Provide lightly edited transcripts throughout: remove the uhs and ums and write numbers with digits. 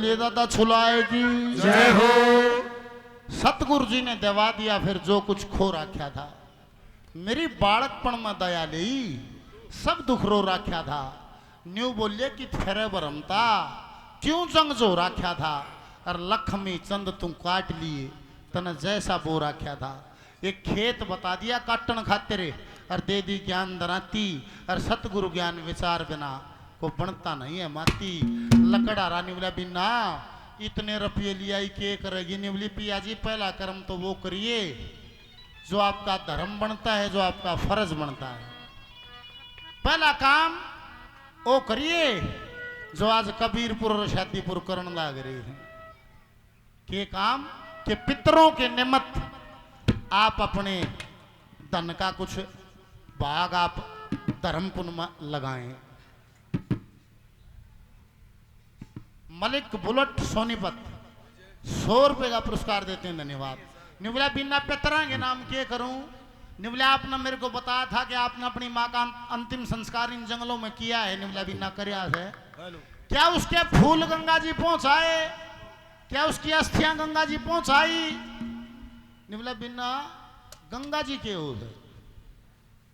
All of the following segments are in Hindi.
बोलिए दादा छुलाए की जय हो। सतगुरु जी ने दवा दिया फिर जो कुछ खो रखा था। मेरी बालकपण में दया ली सब दुख रो रखा था। न्यू बोलिए कि फेरे बरमता क्यों जंग जो रखा था। और लक्ष्मी चंद तुम काट लिए तने जैसा बो रखा था। एक खेत बता दिया काटन खातिर और दे दी ज्ञान दराती। और सतगुरु ज्ञान विचार बिना को बनता नहीं है माती। लकड़ा रानी बोला बिना इतने रुपये लिया के करेगी। निवली पिया जी पहला कर्म तो वो करिए जो आपका धर्म बनता है, जो आपका फर्ज बनता है। पहला काम वो करिए जो आज कबीरपुर और शादीपुर करने लग रहे हैं। के काम के पितरों के निमित्त आप अपने धन का कुछ भाग आप धर्म पुण्य में लगाएं। मलिक बुलेट सोनीपत 100 रुपए का पुरस्कार देते हैं, धन्यवाद। निवला बिना पितरा के नाम के करूं। निवला आपने मेरे को बताया था कि आपने अपनी माँ का अंतिम संस्कार इन जंगलों में किया है। निवला बिना करया है क्या उसके फूल गंगा जी पहुंचाए? क्या उसकी अस्थियां गंगा जी पहुंचाई? निवला बिना गंगा जी के हो है।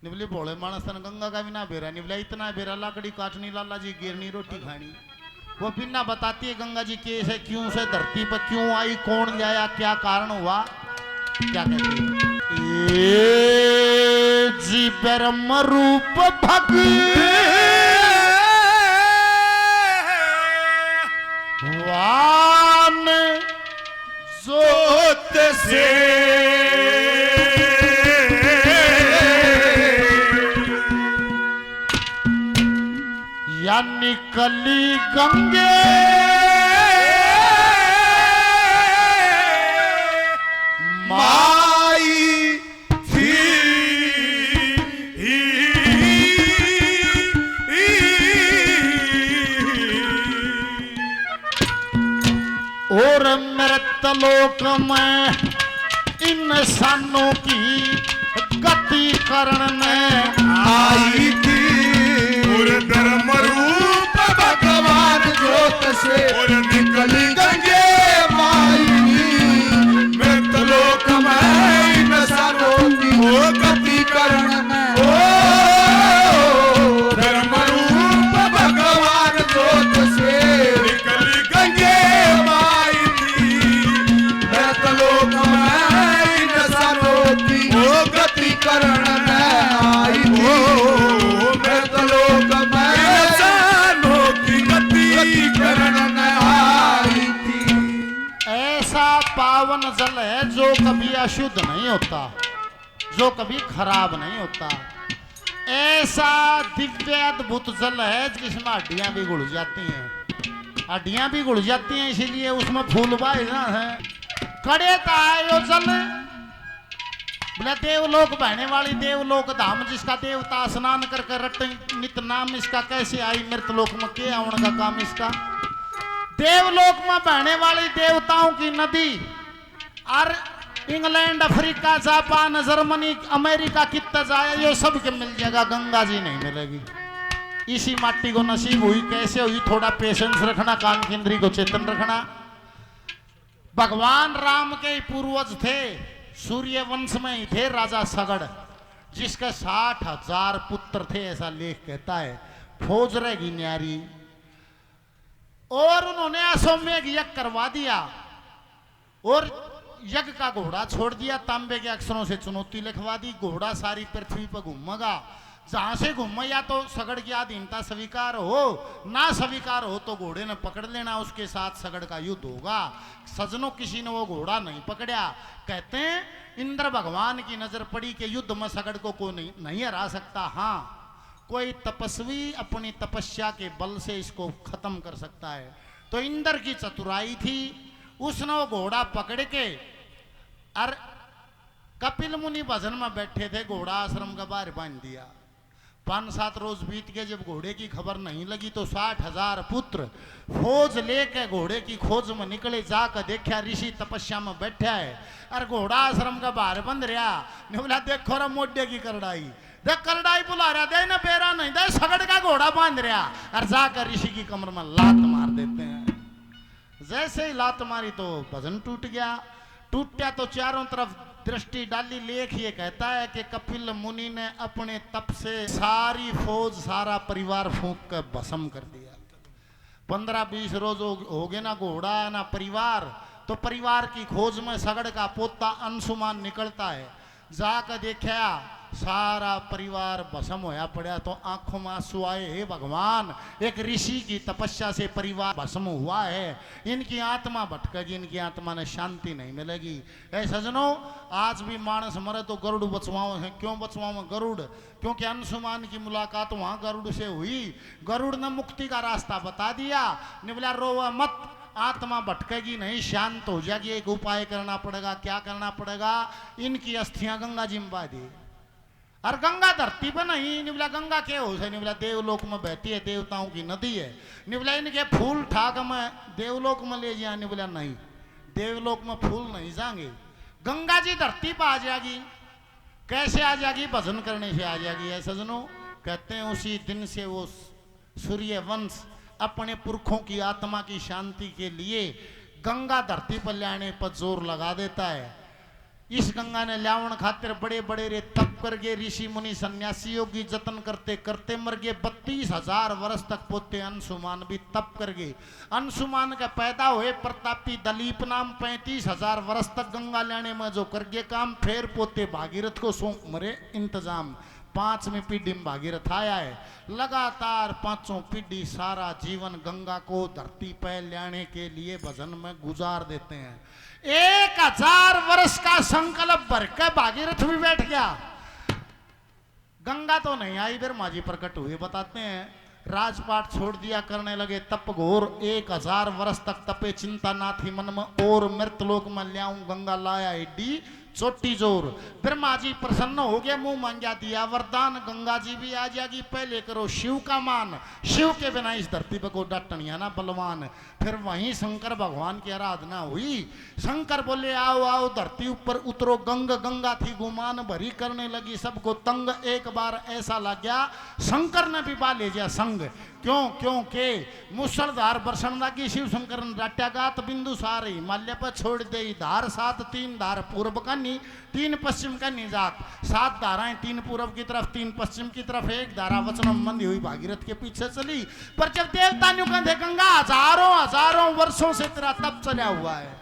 निवले भोले मानस गंगा का बिना बेरा। निवला इतना बेरा लकड़ी काटनी लाला जी गिरनी रोटी खानी। वो बिना बताती है गंगा जी कैसे क्यों से धरती पर क्यों आई, कौन ले आया, क्या कारण हुआ। क्या कहते हैं जी ब्रह्म रूप भगवान जोत से या निकली गंगे माई थी और मृतलोक में इंसानों की गति करने आई थी। और धर्म रूप भगवान जोत से और निकली गंगे माई मृतलोक में इंसानों की वो गति करने। ओ धर्म रूप भगवान जोत से निकली गंगे माई मृतलोक में इंसानों की वो गति करने आई थी। मृतलोक में इंसानों की गति करने आई थी। ऐसा पावन जल है जो कभी अशुद्ध नहीं होता, जो कभी खराब नहीं होता। ऐसा दिव्य अद्भुत जल है जिसमें हड्डियां भी घुल जाती हैं। हड्डियां भी घुल जाती हैं इसीलिए उसमें फूल बाजना है। कड़े का है यो जल। बोले देवलोक बहने वाली देवलोक धाम जिसका देवता स्नान करके रट नित नाम इसका कैसे आई मृतलोक में के आवन का काम इसका। देवलोक में बहने वाली देवताओं की नदी और England Africa Japan Germany America कितना जाए ये सब के मिल जाएगा, गंगा जी नहीं मिलेगी। इसी माटी को नसीब हुई कैसे हुई, थोड़ा पेशेंस रखना, कान की इंद्री को चेतन रखना। भगवान राम के ही पूर्वज थे, सूर्य वंश में ही थे राजा सगड़ जिसके 60,000 पुत्र थे ऐसा लेख कहता है। फौज रहेगी न्यारी और उन्होंने अश्वमेध यज्ञ करवा दिया और यज्ञ का घोड़ा छोड़ दिया। तांबे के अक्षरों से चुनौती लिखवा दी, घोड़ा सारी पृथ्वी पर घूमेगा। जहां से घूमे या तो सगड़ की अधीनता स्वीकार हो, ना स्वीकार हो तो घोड़े ने पकड़ लेना, उसके साथ सगड़ का युद्ध होगा। सजनों किसी ने वो घोड़ा नहीं पकड़ा। कहते हैं इंद्र भगवान की नजर पड़ी कि युद्ध में सगड़ को कोई नहीं हरा सकता। हाँ, कोई तपस्वी अपनी तपस्या के बल से इसको खत्म कर सकता है। तो इंद्र की चतुराई थी, उसने वो घोड़ा पकड़ के और कपिल मुनि भजन में बैठे थे, घोड़ा आश्रम का बाहर बांध दिया। 5-7 रोज बीत गए, जब घोड़े की खबर नहीं लगी तो 60,000 पुत्र फौज लेके घोड़े की खोज में निकले। जाकर देखा ऋषि तपस्या में बैठा है और घोड़ा आश्रम का बाहर बंद रहा। ने बोला देखो रा मोडे की करड़ाई, देख करड़ाई बुला रहा, दे ना बेरा नहीं दे, सगड़ का घोड़ा बांध रहा। और जाकर ऋषि की कमर में लात मार देते हैं। जैसे ही लात मारी तो भजन टूट गया। टूटा तो चारों तरफ दृष्टि डाली। लेख ये कहता है कि कपिल मुनि ने अपने तप से सारी फौज सारा परिवार फूंक कर भस्म कर दिया। 15-20 रोज हो गए ना घोड़ा ना परिवार, तो परिवार की खोज में सगड़ का पोता अंशुमान निकलता है। जाकर देखा सारा परिवार भस्म होया पड़ा, तो आंखों में आंसू आए। हे भगवान, एक ऋषि की तपस्या से परिवार भस्म हुआ है, इनकी आत्मा भटकेगी, इनकी आत्मा ने शांति नहीं मिलेगी। ऐ सजनों, आज भी मानस मरे तो गरुड़ बचवाओ है। क्यों बचवाओ गरुड़? क्योंकि अंशुमान की मुलाकात वहां गरुड़ से हुई। गरुड़ ने मुक्ति का रास्ता बता दिया। निबला रोवा मत, आत्मा भटकेगी नहीं, शांत हो जाएगी। एक उपाय करना पड़ेगा। क्या करना पड़ेगा? इनकी अस्थियां गंगा जी में बहा दी। और गंगा धरती पर नहीं। निबला गंगा क्या हो है? निबला देवलोक में बहती है, देवताओं की नदी है। निबला इनके फूल ठाक में देवलोक में ले जाए। निबला नहीं, देवलोक में फूल नहीं जाएंगे, गंगा जी धरती पर आ जाएगी। कैसे आ जाएगी? भजन करने से आ जाएगी। है सजनों, कहते हैं उसी दिन से वो सूर्य वंश अपने पुरखों की आत्मा की शांति के लिए गंगा धरती पर लाने पर जोर लगा देता है। इस गंगा ने लावण खातिर बड़े बड़े रे तप करके ऋषि मुनि सन्यासी योगी जतन करते करते मर गए। 32,000 वर्ष तक पोते अंशुमान भी तप कर गए। अंशुमान का पैदा हुए प्रतापी दलीप नाम 35,000 वर्ष तक गंगा लेने में जो कर गए काम। फिर पोते भागीरथ को सौंप मरे इंतजाम। 5वीं पीढ़ी में भागीरथ आया है। लगातार 5ों पीढ़ी सारा जीवन गंगा को धरती पर लाने के लिए भजन में गुजार देते हैं। 1000 वर्ष का संकल्प भर के भागीरथ भी बैठ गया। गंगा तो नहीं आई, फिर माजी प्रकट हुए। बताते हैं राजपाट छोड़ दिया, करने लगे तप घोर। 1000 वर्ष तक तपे, चिंता ना थी मन में और। मृतलोक में ल्याऊं गंगा लाया एडी चोटी जोर। ब्रह्मा जी प्रसन्न हो गया, मुंह मांगा दिया वरदान। गंगा जी भी आ जाएगी, पहले करो शिव का मान। शिव के बिना इस धरती पर को डटनिया ना बलवान। फिर वहीं शंकर भगवान की आराधना हुई। शंकर बोले आओ आओ धरती ऊपर उतरो। गंगा थी गुमान भरी, करने लगी सबको तंग। एक बार ऐसा लग गया शंकर ने भी बा ले जा संग। क्योंकि मुसलधार बरसन लगी। शिव शंकर ने डाट्यागात बिंदु सारे हिमालय पर छोड़ दे। धार 7, 3 धार पूर्व कन्नी, 3 पश्चिम कन्नी जात। 7 धाराएं, 3 पूर्व की तरफ, 3 पश्चिम की तरफ। 1 धारा वचनम बंदी हुई भागीरथ के पीछे चली। पर जब देवता ने कहते गंगा हजारों वर्षों से तेरा तप चला हुआ है,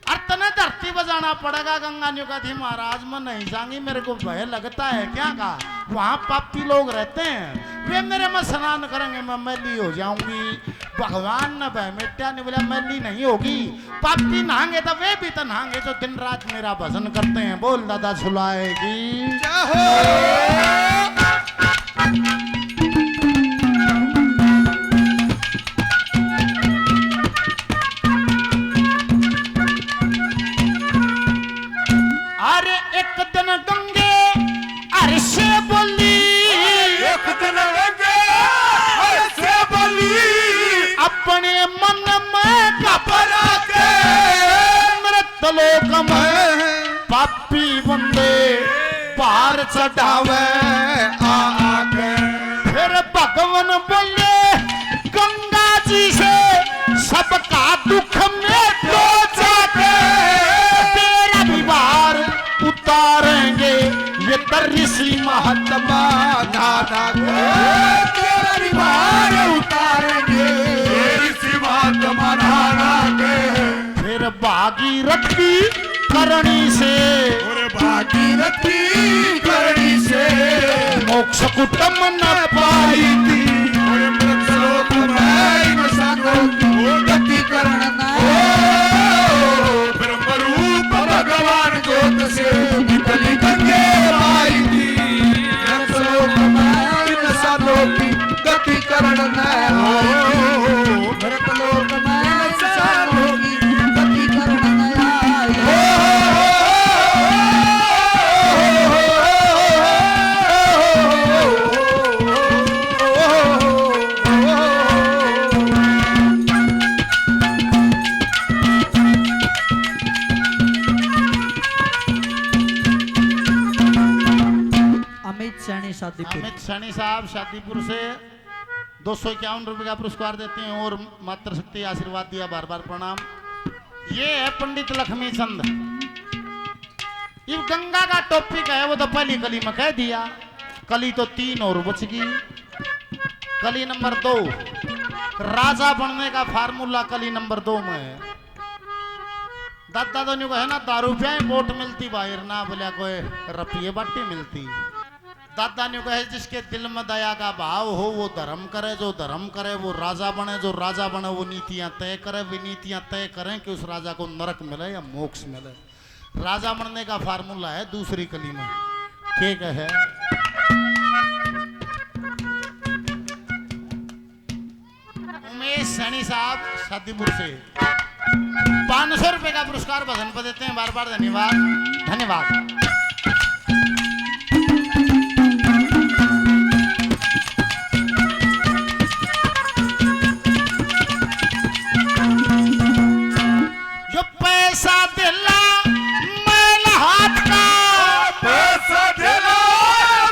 अर्तने धरती बजाना पड़ेगा। गंगा ने कहा थी महाराज मैं नहीं जाऊंगी, मेरे को भय लगता है। क्या कहा? वहां पापी लोग रहते हैं, वे मेरे में स्नान करेंगे, मैं मैली हो जाऊंगी। भगवान ने भय मिटा। ने बोला मैली नहीं होगी, पापी नहाएंगे तो वे भी तो नहाएंगे जो दिन रात मेरा भजन करते हैं। बोल दादा झुलाएगी। अरे एक दिन गंगे अरे से बोली, एक दिन गंगे अरे से बोली, अपने मन में घबरा के मृतलोक में पापी बंदे पार चढ़ावे आके। फिर भगवान बोले गंगा जी से सबका दुख मिटो जाके। तेरा भी भार उतारेंगे ये ऋषि महात्मा दादा तेरा रिवार उतारेंगे ऋषि महात्मा नाना के। फिर भागीरथ की करणी से, और भागीरथी करणी से मोक्ष कुटुम न पाई थी। और मृतलोक में इंसानों की गति करना। ब्रह्मरूप भगवान ज्योत से निकली गंगे आई थी। मृतलोक में इंसानों की गति करना। मृतलोक में इंसानों की गति करना। अमित सैनी शादीपुर। अमित सैनी साहब शादीपुर से ₹251 का पुरस्कार देते हैं और मातृ शक्ति आशीर्वाद दिया, बार बार प्रणाम। ये है पंडित लक्ष्मी चंद। ये गंगा का टॉपिक है, वो तो पहली कली में कह दिया। कली तो 3 और बच गई। कली नंबर 2, राजा बनने का फार्मूला कली नंबर 2 में है। दादा तो है ना, दारू पिया वोट मिलती बाहर ना, बोलिया कोई रपिए बाटी मिलती। दादा ने कहे जिसके दिल में दया का भाव हो वो धर्म करे, जो धर्म करे वो राजा बने, जो राजा बने वो नीतियां तय करे, वे नीतियां तय करें कि उस राजा को नरक मिले या मोक्ष मिले। राजा बनने का फार्मूला है दूसरी कली में। ठीक है। उमेश सैनी साहब शादीपुर से 500 रुपए का पुरस्कार भजन पर देते हैं, बार बार धन्यवाद धन्यवाद। जो पैसा दिला मैल हाथ का, पैसा दिला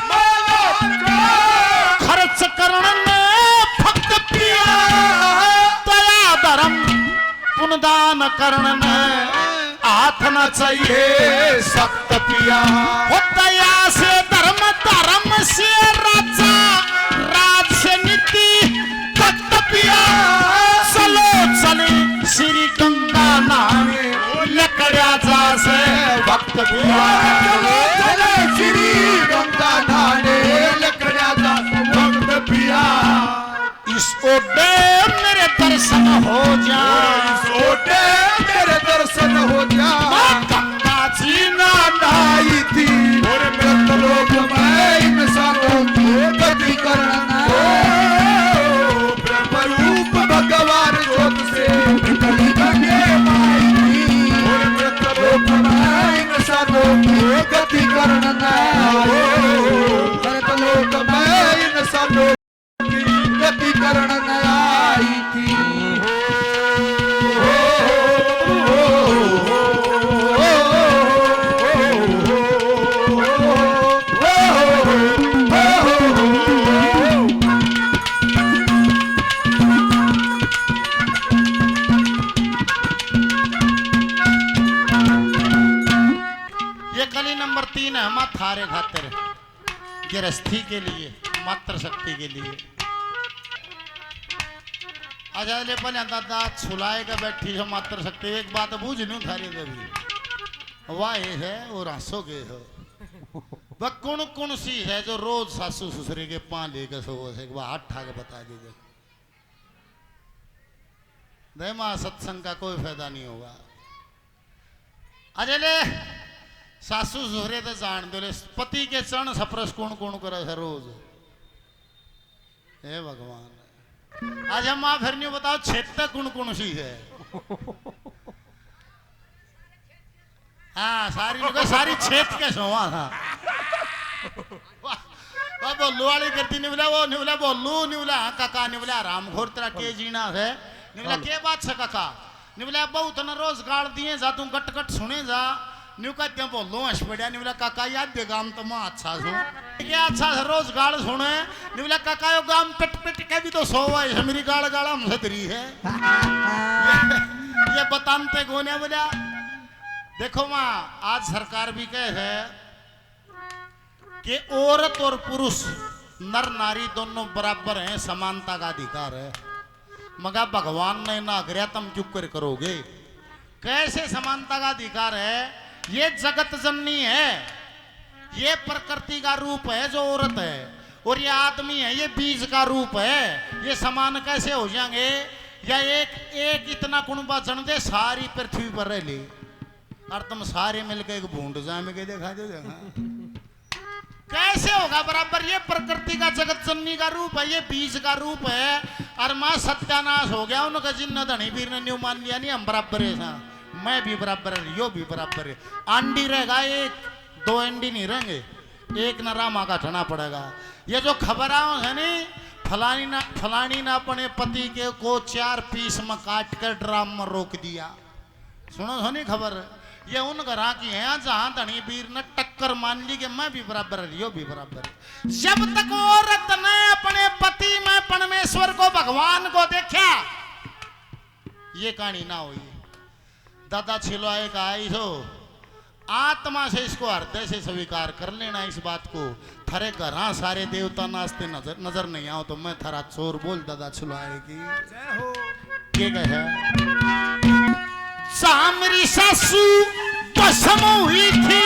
मैल हाथ का, खर्च करने भक्त पिया, दया धर्म पुनदान करने हाथ न चाहिए सख्त पिया। वो दया से धर्म, धर्म से राजा, राज से नीति भक्त पिया। चलो चले श्री गंगा नहाने, लकड़ा जा से भक्त पिया। चलो चले श्री गंगा नहाने, लकड़ा जा से भक्त पिया। इस ओडे मेरे दर्शन हो जा, इस ओटे मेरे दर्शन हो जा। गंगा जी ना आई थी और मृतलोक में इंसानों की गति करना। ब्रह्मरूप भगवान ज्योत से निकली गंगे माई थी और मृतलोक में इंसानों की गति करना। मृतलोक में इंसानों की गति करना आई थी। ये कली नंबर 3 है हम थारे खातिर, गिरस्थी के लिए, मातृ शक्ति के लिए। अच्छा ले पहले दादा छुलाए का बैठी हो मातृ शक्ति। एक बात बूझ लूं थारे कभी, वाह है और हंसोगे हो। वह कौन कौन सी है जो रोज सासू ससुरे के पां लेकर सो, एक बार हाथ ठा के बता दीजिए। नहीं मां, सत्संग का कोई फायदा नहीं होगा। अजय ले सासू ससुरे तो जान दो, पति के चरण सप्रस कौन कौन करे है रोज। हे भगवान, आज हम माँ फिर नहीं बताओ क्षेत्र कौन कौन सी है। हाँ सारी क्षेत्र के सोवा था। बोलू वाली करती निवला, वो निवला बोलू निवला काका निवला राम घोर तेरा के जीना है निवला के बात से काका निवला बहुत न रोज गाड़ दिए जा, तू गट गट सुने जा न्यू कहते बोलो हंस पड़ा निवला काका याद दे गाम तो मैं अच्छा सुन क्या अच्छा रोज गाड़ सुने निवला काका यो गाम पिट पिट के भी तो सो है मेरी गाड़ गाड़ा हमसे तरी है। ये बताते गोने बोला देखो माँ आज सरकार भी कहे है कि औरत और पुरुष नर नारी दोनों बराबर हैं, समानता का अधिकार है। मगर भगवान ने ना आग्रह तुम चुप कर करोगे। कैसे समानता का अधिकार है? ये जगत जननी है, ये प्रकृति का रूप है जो औरत है, और ये आदमी है ये बीज का रूप है। ये समान कैसे हो जाएंगे? या एक इतना कुणबा जन दे सारी पृथ्वी पर रह ली और तुम सारे मिलकर एक भूड जामे देखा दे कैसे होगा बराबर? ये प्रकृति का जगत जननी का रूप है, ये बीज का रूप है। और मां सत्यानाश हो गया उनका जिन्न धनी वीर ने न्यू मान लिया नहीं हम बराबर है, मैं भी बराबर है, यो भी बराबर है। अंडी रहेगा एक, दो अंडी नहीं रहेंगे, एक न रामा का ठना पड़ेगा। ये जो खबर है नहीं फलानी ना अपने पति के को 4 पीस में काट कर ड्राम में रोक दिया, सुनो सुनी खबर। ये उन घरा की है जहां धनी वीर ने टक्कर मान ली कि मैं भी बराबर रियो भी बराबर। जब तक औरत ने अपने पति में परमेश्वर को भगवान को देखा, ये कहानी ना हुई। दादा छिलवाए का हो आत्मा से इसको हृदय से स्वीकार कर लेना इस बात को। थारे घरा सारे देवता नाचते नजर नहीं आओ तो मैं थारा चोर बोल दादा छिलवाए की के कहे। मेरी सासू भस्म हुई थी,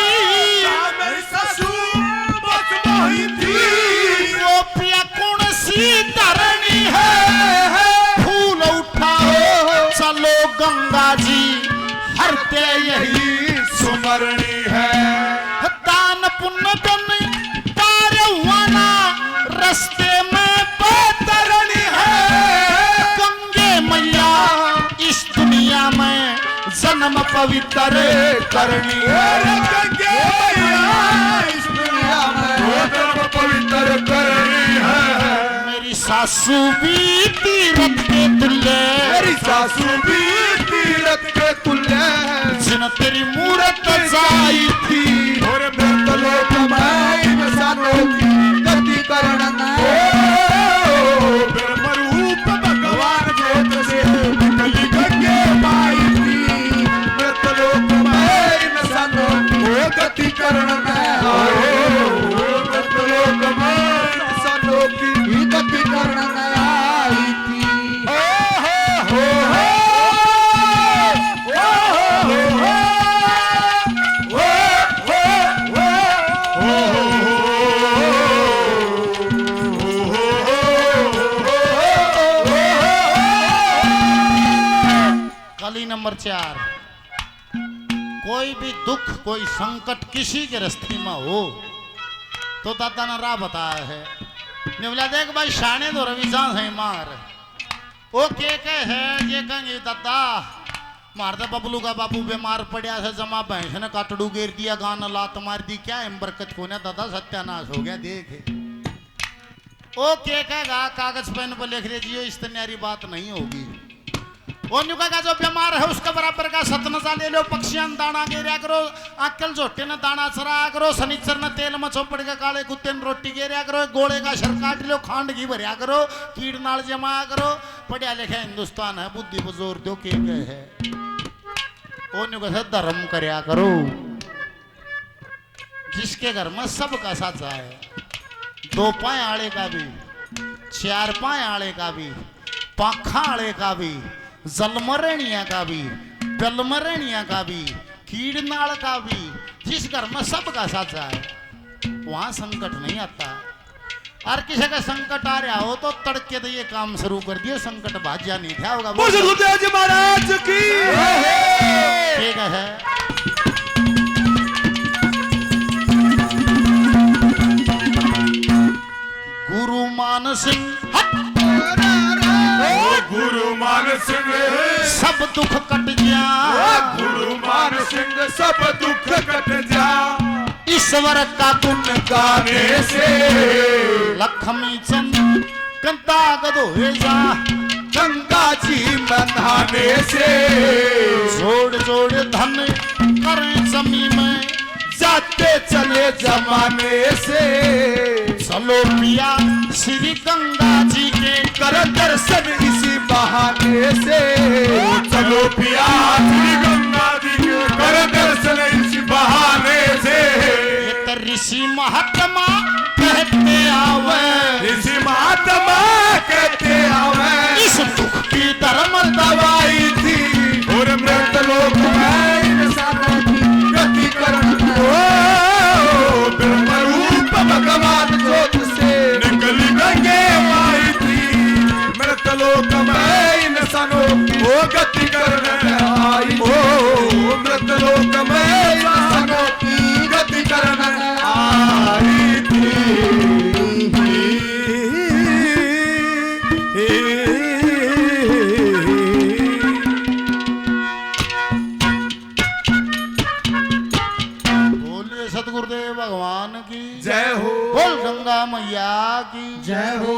मेरी सासू भस्म हुई थी, वो पिया कौन सी धरनी है, फूल उठाओ चलो गंगा जी हरते यही सुमरणी है। दान पुण्य बन पार हुआ ना रस्ते में बेतरनी है, गंगे मैया इस दुनिया में जन्म पवित्र करनी है, गंगे मैया इस दुनिया में जन्म पवित्र करनी है। मेरी सासू भी तीरथ के तुल्य, मेरी सासू भी तीरथ के तुल्य है, जिन तेरी मूरत जाई थी, और मृत लोक में इंसानों की गति करना। ब्रह्म रूप भगवान ज्योत से निकली गंगे माई थी, मृत लोक में इंसानों की गति करना। मृत लोक में इंसानों की गति करना आई थी। कली नंबर 4, कोई भी दुख कोई संकट किसी के रस्ते में हो तो दादा ने राह बताया है। निवला देख भाई शाने तो रविजान है मार ओ के है ये कहेंगे दादा मारता बबलू का बाबू बीमार पड़ा से जमा भैंस ने काटड़ू गेर दिया गाना लात मार दी क्या बरकत को ना दादा सत्यानाश हो गया देख। ओ के कहेगा कागज पेन पर लिख दीजिए इस तन्यारी बात नहीं होगी। का जो बीमार है उसका बराबर का सतनजा ले लो, पक्षियां दाना गेरिया करो, अक्कल झोटे ने दाना चराया करो, शनिचर ने तेल में चौपड़ के काले कुत्ते ने रोटी गेरिया करो, गोले का शर काट लो, खांड घी भरिया करो, कीड़ नाल जमाया करो। पढ़िया लिखा हिंदुस्तान है, बुद्धि पर जोर दो के है धर्म करया करो। जिसके घर में सबका साचा है, 2 पाए आड़े का भी, 4 पाए आड़े का भी, पाखा आड़े का भी, जलमरणिया का भी, बलमरणिया का भी, कीड़ नाल का भी, जिस घर में सबका साचा है वहां संकट नहीं आता। और किसी का संकट आ रहा हो तो तड़के तो ये काम शुरू कर दियो, संकट भाज्या नहीं था होगा। गुरुदेव महाराज की ठीक है। गुरु मान सिंह गुरु मान सिंह सब दुख कट जा, गुरु मान सिंह सब दुख कट जा, ईश्वर का गुण गाने से लक्ष्मी चंद कंता गधोए जा, गंगा जी बंधाने से जोड़ जोड़ धन करें जमी में, जाते चले जमाने से चलो पिया श्री गंगा जी के कर दर्शन इसी बहाने से। चलो पिया श्री गंगा जी के कर दर्शन इसी बहाने से। ऋषि महात्मा कहते आवे, ऋषि महात्मा कहते आवे, इस दुख की धर्म दवाई थी, और मृत लोक में इंसानों की गति करना। ब्रह्म रूप भगवान ज्योत से निकली गंगे माई थी, मृत लोक में इंसानों की वो गति करने आई। ओ मृत लोक में इंसानों की गति करने आई थी। बोलिए सतगुरुदेव भगवान की जय हो, बोल गंगा मैया की जय हो।